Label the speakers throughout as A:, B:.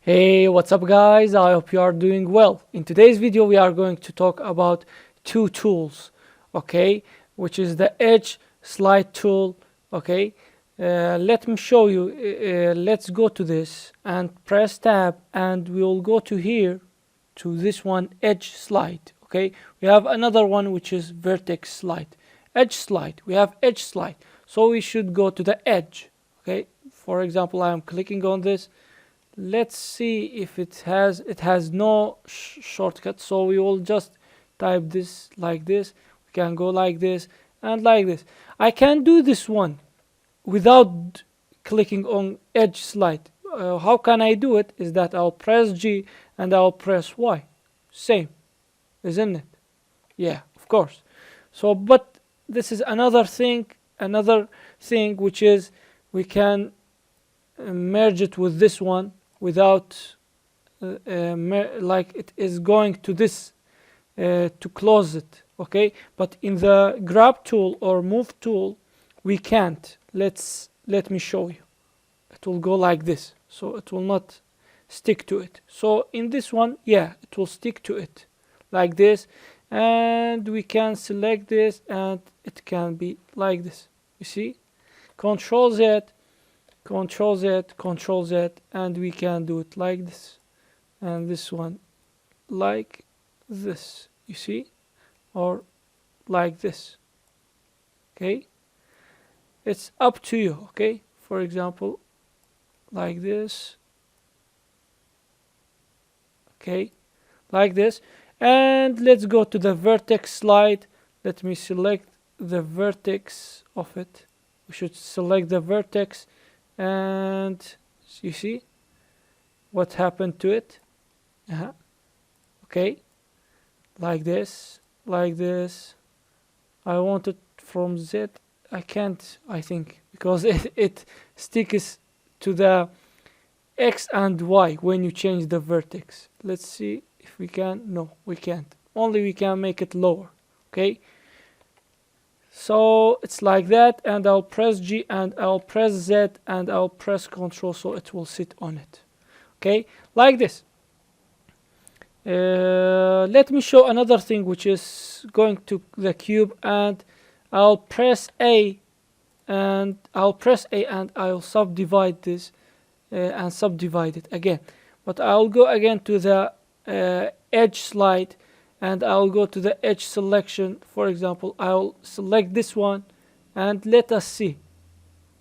A: Hey, what's up guys? I hope you are doing well. In today's video we are going to talk about two tools, okay, which is the edge slide tool. Okay, let me show you. Let's go to this and press tab, and we will go to here to this one, edge slide. Okay, we have another one which is vertex slide, edge slide. We have edge slide, so we should go to the edge. Okay, for example, I am clicking on this. Let's see if it has no shortcut, so we will just type this like this. We can go like this and like this. I can do this one without clicking on edge slide. How can I do it? Is that I'll press G and I'll press Y. Same, isn't it? Yeah, of course. So but this is another thing which is we can merge it with this one without like it is going to this to close it. Okay, but in the grab tool or move tool we can't. Let me show you. It will go like this, so it will not stick to it. So in this one, yeah, it will stick to it like this, and we can select this and it can be like this. You see, Control Z, Control Z, Control Z, and we can do it like this, and this one like this, you see, or like this. Okay, it's up to you. Okay, for example, like this. Okay, like this, and let's go to the vertex slide. Let me select the vertex of it. We should select the vertex, and you see what happened to it. Okay, like this, like this. I want it from Z. I can't, I think, because it sticks to the X and Y when you change the vertex. Let's see if we can. No, we can't. Only we can make it lower. Okay, so it's like that, and I'll press G and I'll press Z and I'll press Control, so it will sit on it. Okay, like this. Let me show another thing, which is going to the cube, and I'll press A and I'll subdivide this and subdivide it again. But I'll go again to the edge slide, and I'll go to the edge selection. For example, I'll select this one, and let us see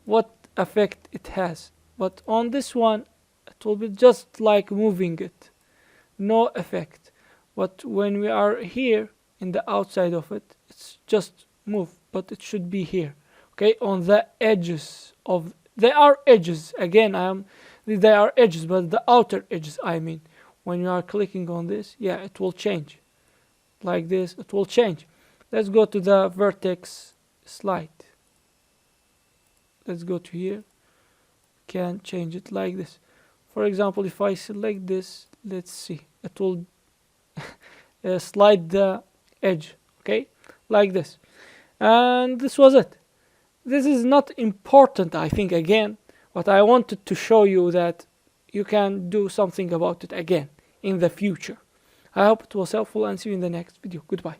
A: what effect it has. But on this one, it will be just like moving it, no effect. But when we are here in the outside of it, it's just move, but it should be here. Okay, on the edges of, they are edges again. They are edges, but the outer edges, I mean, when you are clicking on this, yeah, it will change like this. It will change. Let's go to the vertex slide. Let's go to here. Can change it like this. For example, if I select this, let's see, it will slide the edge. Okay, like this. And this was it. This is not important, I think, again, but I wanted to show you that you can do something about it again in the future. I hope it was helpful, and see you in the next video. Goodbye.